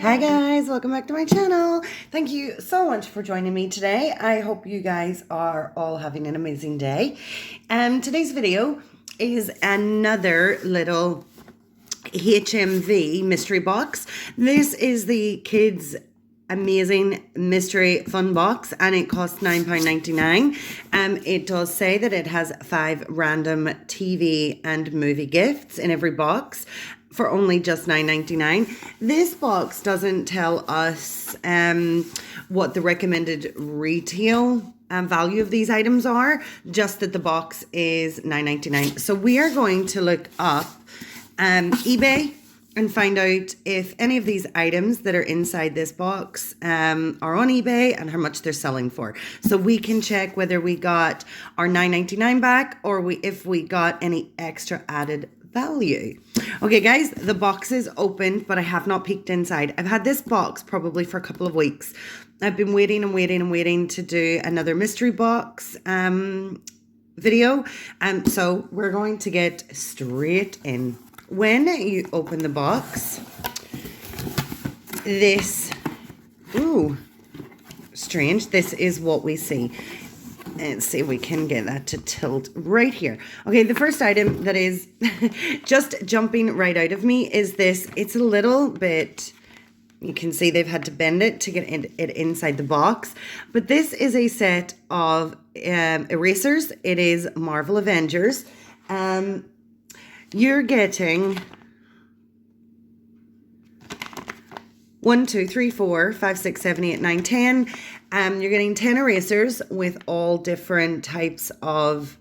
Hi guys, welcome back to my channel. Thank you so much for joining me today. I hope you guys are all having an amazing day. Today's video is another little HMV mystery box. This is the kids amazing mystery fun box and it costs £9.99. It does say that it has 5 random TV and movie gifts in every box for only just £9.99. This box doesn't tell us what the recommended retail value of these items are, just that the box is £9.99. So we are going to look up eBay and find out if any of these items that are inside this box are on eBay and how much they're selling for. So we can check whether we got our £9.99 back or if we got any extra added value. Okay guys, the box is opened, but I have not peeked inside. I've had this box probably for a couple of weeks. I've been waiting to do another mystery box video. So we're going to get straight in. When you open the box, this, ooh, strange, this is what we see. Let's see if we can get that to tilt right here. Okay, the first item that is just jumping right out of me is this. It's a little bit, you can see they've had to bend it to get it inside the box. But this is a set of erasers. It is Marvel Avengers. You're getting 1, 2, 3, 4, 5, 6, 7, 8, 9, 10. You're getting 10 erasers with all different types of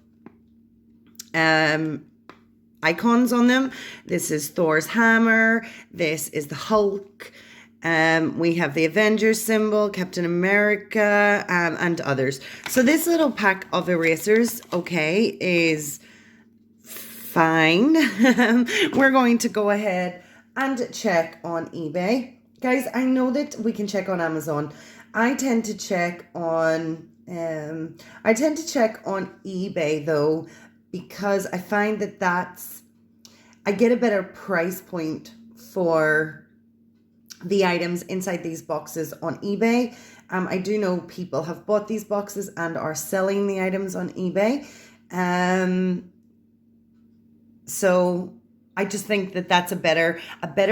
icons on them. This is Thor's hammer. This is the Hulk. We have the Avengers symbol, Captain America, and others. So this little pack of erasers, okay, is fine. We're going to go ahead and check on eBay. Guys, I know that we can check on Amazon. I tend to check on eBay though, because I find that I get a better price point for the items inside these boxes on eBay. I do know people have bought these boxes and are selling the items on eBay. So I just think that that's a better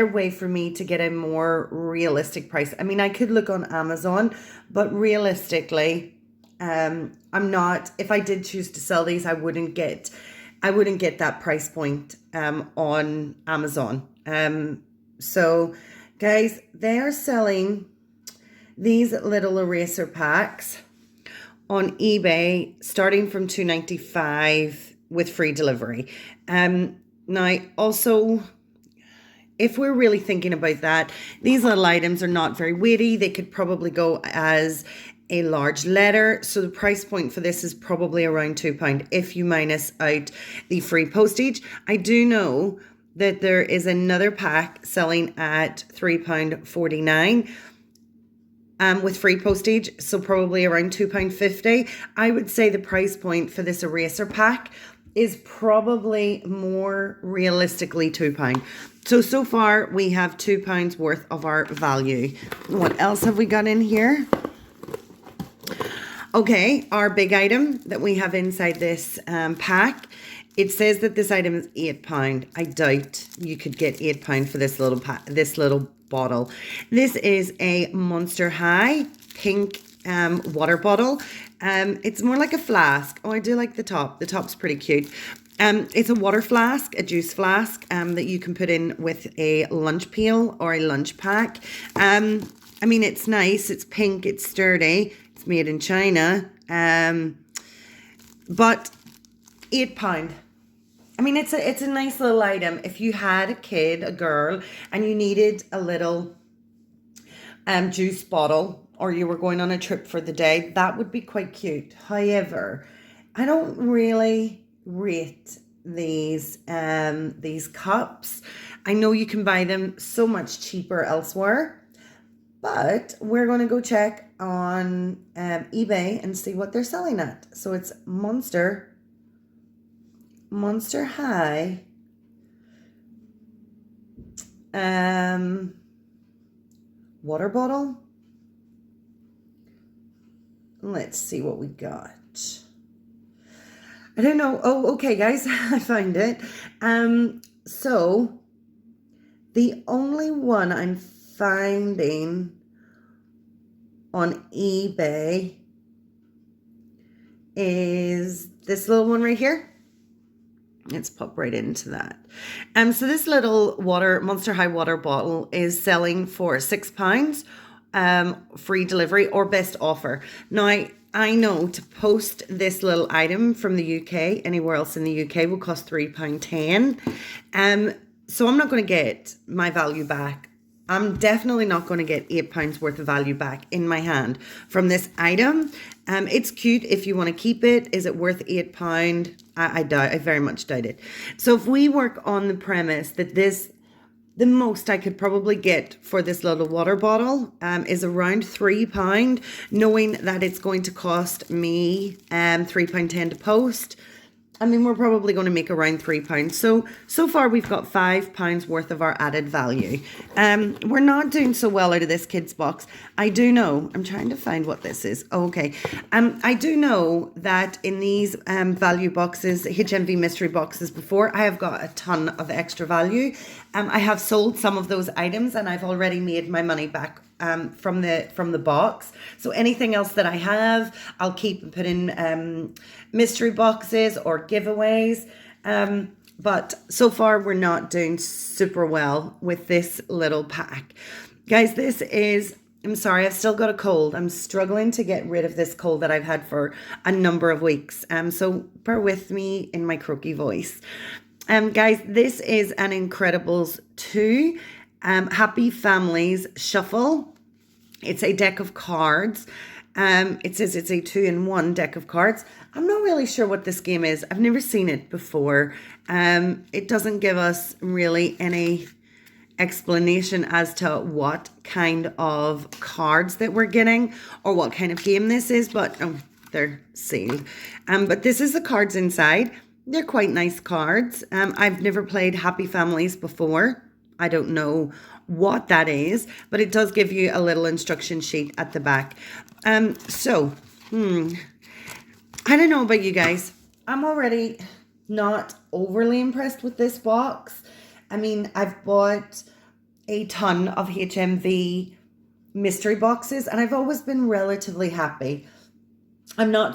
way for me to get a more realistic price. I mean, I could look on Amazon, but realistically, I'm not, if I did choose to sell these, I wouldn't get that price point on Amazon. So guys, they are selling these little eraser packs on eBay starting from $2.95 with free delivery. Now, also, if we're really thinking about that, these little items are not very weighty. They could probably go as a large letter. So the price point for this is probably around £2 if you minus out the free postage. I do know that there is another pack selling at £3.49 with free postage. So probably around £2.50. I would say the price point for this eraser pack is probably more realistically £2. So far we have £2 worth of our value. What else have we got in here? Okay, our big item that we have inside this pack. It says that this item is £8. I doubt you could get £8 for this little bottle. This is a Monster High pink water bottle. It's more like a flask. Oh, I do like the top. The top's pretty cute. It's a water flask, a juice flask that you can put in with a lunch pail or a lunch pack. I mean, it's nice. It's pink. It's sturdy. It's made in China. But £8. I mean, it's a nice little item. If you had a kid, a girl, and you needed a little juice bottle, or you were going on a trip for the day, that would be quite cute. However, I don't really rate these cups. I know you can buy them so much cheaper elsewhere, but we're going to go check on eBay and see what they're selling at. So it's Monster High water bottle. Let's see what we got. I don't know. Oh, okay, guys, I found it. So the only one I'm finding on eBay is this little one right here. Let's pop right into that. So this little Monster High water bottle is selling for £6, free delivery or best offer. Now, I know to post this little item from the UK, anywhere else in the UK, will cost £3.10. So I'm not going to get my value back. I'm definitely not going to get £8 worth of value back in my hand from this item. It's cute if you want to keep it. Is it worth £8? I doubt. I very much doubt it. So if we work on the premise that the most I could probably get for this little water bottle is around £3, knowing that it's going to cost me £3.10 to post. I mean, we're probably going to make around £3. So far we've got £5 worth of our added value. We're not doing so well out of this kids box. I do know, I'm trying to find what this is. Oh, okay. I do know that in these value boxes, HMV mystery boxes before, I have got a ton of extra value. I have sold some of those items and I've already made my money back from the box. So anything else that I have, I'll keep and put in mystery boxes or giveaways. But so far we're not doing super well with this little pack. Guys, this is, I'm sorry, I've still got a cold. I'm struggling to get rid of this cold that I've had for a number of weeks. So bear with me in my croaky voice. Guys, this is an Incredibles 2 Happy Families Shuffle. It's a deck of cards. It says it's a 2-in-1 deck of cards. I'm not really sure what this game is. I've never seen it before. It doesn't give us really any explanation as to what kind of cards that we're getting or what kind of game this is, but they're sealed. But this is the cards inside. They're quite nice cards. I've never played Happy Families before. I don't know what that is, but it does give you a little instruction sheet at the back. I don't know about you guys. I'm already not overly impressed with this box. I mean, I've bought a ton of HMV mystery boxes and I've always been relatively happy. I'm not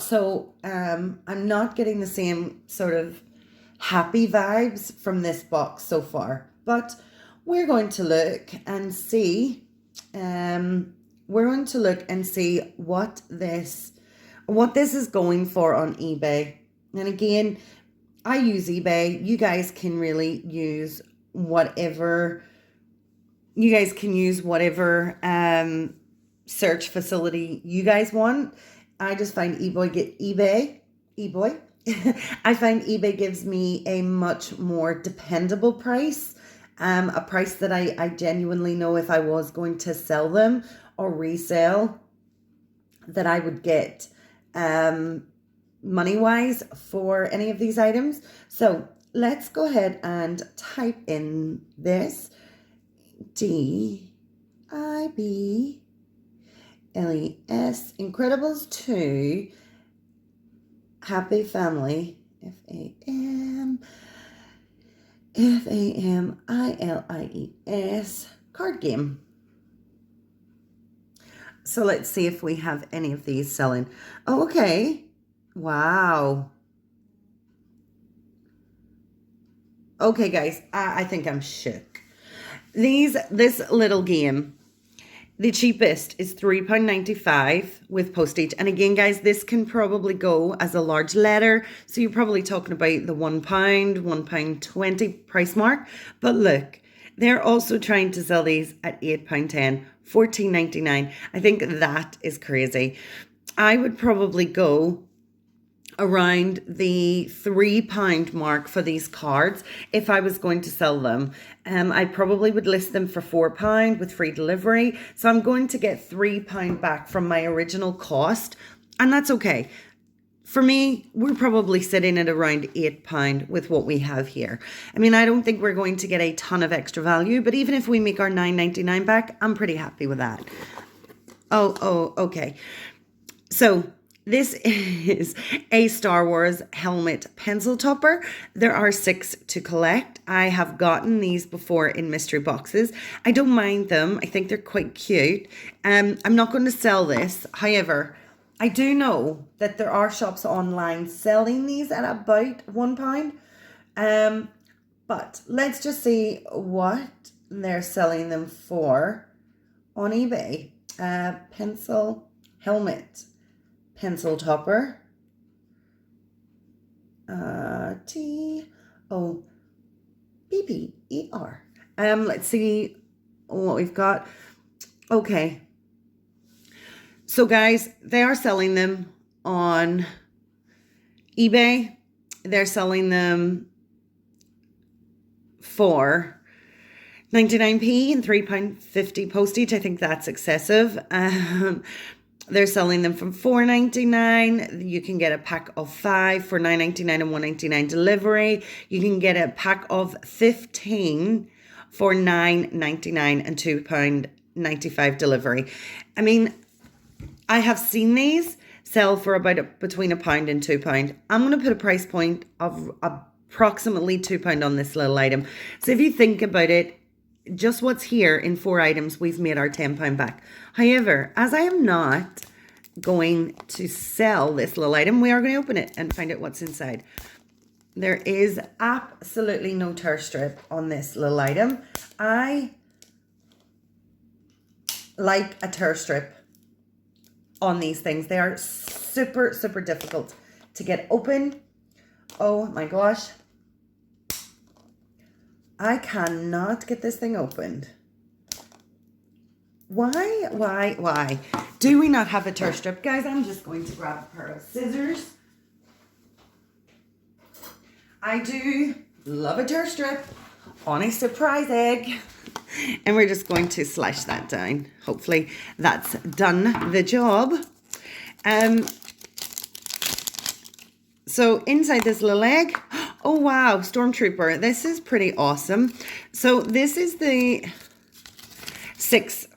getting the same sort of happy vibes from this box so far, but we're going to look and see, what this is going for on eBay. And again, I use eBay. You guys can really use whatever, search facility you guys want. I just find eBay. I find eBay gives me a much more dependable price. A price that I genuinely know if I was going to sell them or resell, that I would get money-wise for any of these items. So let's go ahead and type in this DIBLES Incredibles 2 Happy Family FAMILIES card game. So let's see if we have any of these selling. Oh, okay. Wow. Okay, guys, I think I'm shook. This little game, the cheapest is £3.95 with postage. And again, guys, this can probably go as a large letter. So you're probably talking about the £1, £1.20 price mark. But look, they're also trying to sell these at £8.10, £14.99. I think that is crazy. I would probably go around the £3 mark for these cards if I was going to sell them. I probably would list them for £4 with free delivery. So I'm going to get £3 back from my original cost, and that's okay. for me, we're probably sitting at around £8 with what we have here. I mean, I don't think we're going to get a ton of extra value, but even if we make our $9.99 back, I'm pretty happy with that. Oh, okay. So this is a Star Wars helmet pencil topper. There are 6 to collect. I have gotten these before in mystery boxes. I don't mind them. I think they're quite cute. I'm not going to sell this. However, I do know that there are shops online selling these at about £1. But let's just see what they're selling them for on eBay. Pencil helmet pencil topper. TOPPER. Let's see what we've got. Okay. So guys, they are selling them on eBay. They're selling them for 99p and £3.50 postage. I think that's excessive. They're selling them from $4.99. You can get a pack of 5 for $9.99 and $1.99 delivery. You can get a pack of 15 for $9.99 and £2.95 delivery. I mean, I have seen these sell for about between £1 and £2. I'm going to put a price point of approximately £2 on this little item. So if you think about it, just what's here in 4 items, we've made our £10 back. However, as I am not going to sell this little item, we are going to open it and find out what's inside. There is absolutely no tear strip on this little item. I like a tear strip on these things. They are super, super difficult to get open. Oh my gosh. I cannot get this thing opened. Why? Do we not have a tear strip? Guys, I'm just going to grab a pair of scissors. I do love a tear strip on a surprise egg. And we're just going to slash that down. Hopefully that's done the job. So inside this little egg, oh wow, Stormtrooper. This is pretty awesome. So this is the 6.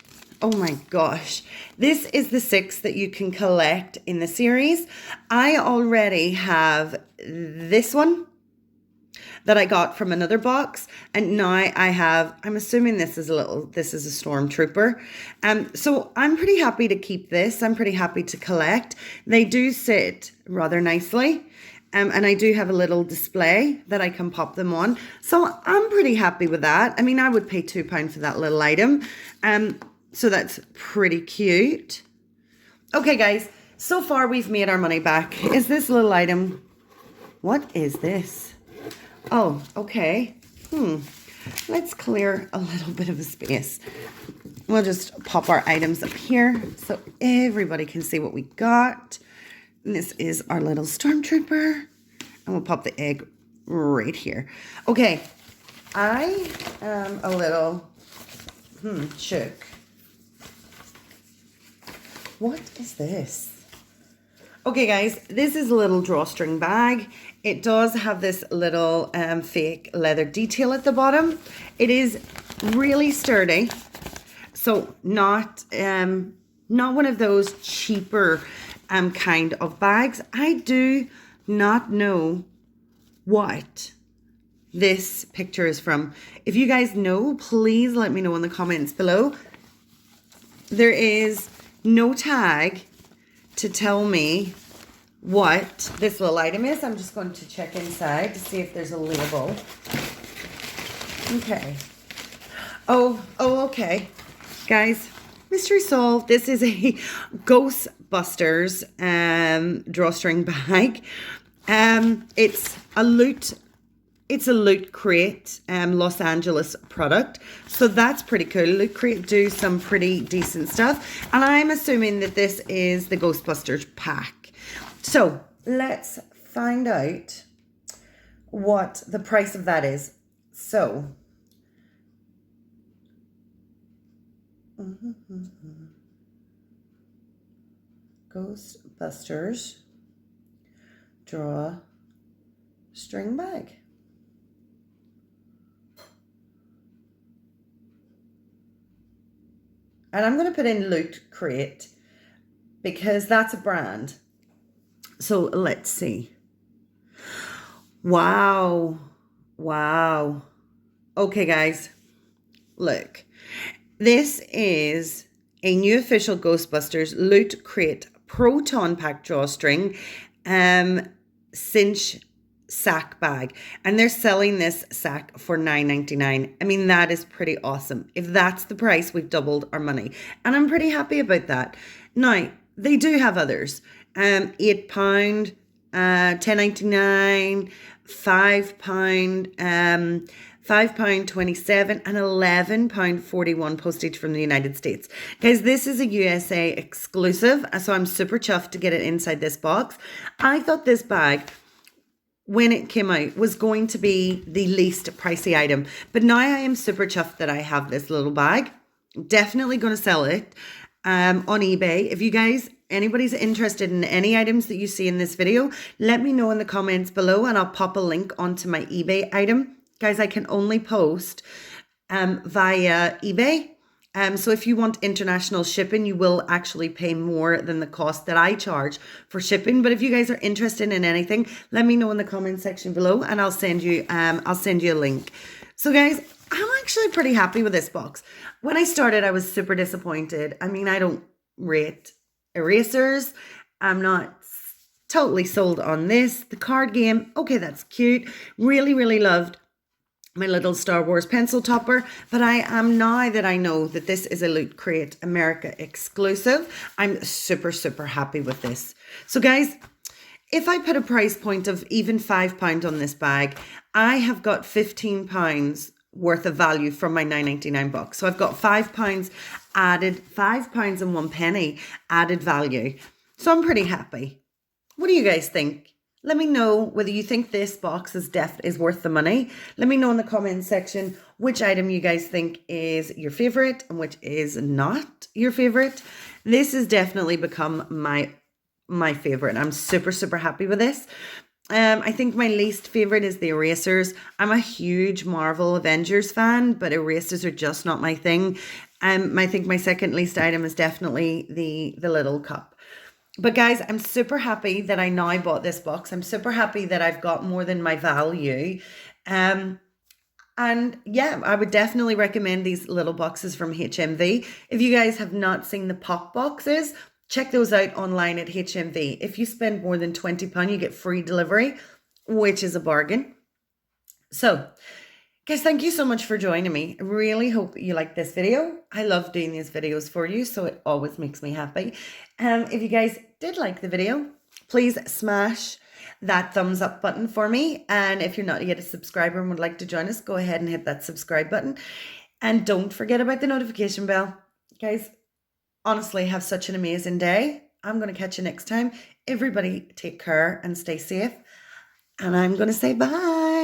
Oh my gosh. This is the 6 that you can collect in the series. I already have this one that I got from another box, and now I have, I'm assuming this is a Stormtrooper. So I'm pretty happy to keep this. I'm pretty happy to collect. They do sit rather nicely. And I do have a little display that I can pop them on. So I'm pretty happy with that. I mean, I would pay £2 for that little item. So that's pretty cute. Okay, guys. So far, we've made our money back. Is this little item? What is this? Oh, okay. Let's clear a little bit of a space. We'll just pop our items up here so everybody can see what we got. And this is our little Stormtrooper. And we'll pop the egg right here. Okay. I am a little shook. What is this? Okay, guys. This is a little drawstring bag. It does have this little fake leather detail at the bottom. It is really sturdy. So not one of those cheaper kind of bags. I do not know what this picture is from. If you guys know, please let me know in the comments below. There is no tag to tell me what this little item is. I'm just going to check inside to see if there's a label. Okay. Oh, okay. Guys, mystery solved. This is a Ghostbusters drawstring bag. It's a Loot Crate Los Angeles product. So that's pretty cool. Loot Crate do some pretty decent stuff. And I'm assuming that this is the Ghostbusters pack. So let's find out what the price of that is. So Ghostbusters drawstring bag. And I'm going to put in Loot Crate because that's a brand. So let's see. Wow. Wow. Okay, guys. Look. This is a new official Ghostbusters Loot Crate Proton Pack Drawstring cinch sack bag. And they're selling this sack for $9.99. I mean, that is pretty awesome. If that's the price, we've doubled our money. And I'm pretty happy about that. Now, they do have others. £8, $10.99, £5, £5.27 and £11.41 postage from the United States. Guys, this is a USA exclusive, so I'm super chuffed to get it inside this box. I thought this bag, when it came out, was going to be the least pricey item, but now I am super chuffed that I have this little bag. Definitely going to sell it on eBay. If you guys, anybody's interested in any items that you see in this video, let me know in the comments below and I'll pop a link onto my eBay item. Guys, I can only post via eBay. So if you want international shipping, you will actually pay more than the cost that I charge for shipping. But if you guys are interested in anything, let me know in the comment section below and I'll send you a link. So guys, I'm actually pretty happy with this box. When I started, I was super disappointed. I mean, I don't rate erasers. I'm not totally sold on this. The card game, okay, that's cute. Really, really loved my little Star Wars pencil topper, but I am, now that I know that this is a Loot Crate America exclusive, I'm super, super happy with this. So guys, if I put a price point of even £5 on this bag, I have got £15 worth of value from my $9.99 box. So I've got £5 added, £5 and 1 penny added value. So I'm pretty happy. What do you guys think? Let me know whether you think this box is worth the money. Let me know in the comments section which item you guys think is your favorite and which is not your favorite. This has definitely become my favorite. I'm super, super happy with this. I think my least favorite is the erasers. I'm a huge Marvel Avengers fan, but erasers are just not my thing. I think my second least item is definitely the little cup. But guys, I'm super happy that I now bought this box. I'm super happy that I've got more than my value. And yeah, I would definitely recommend these little boxes from HMV. If you guys have not seen the pop boxes, check those out online at HMV. If you spend more than £20, you get free delivery, which is a bargain. So, guys, thank you so much for joining me. I really hope you like this video. I love doing these videos for you, so it always makes me happy. If you guys did like the video, please smash that thumbs up button for me. And if you're not yet a subscriber and would like to join us, go ahead and hit that subscribe button. And don't forget about the notification bell. Guys, honestly, have such an amazing day. I'm going to catch you next time. Everybody take care and stay safe. And I'm going to say bye.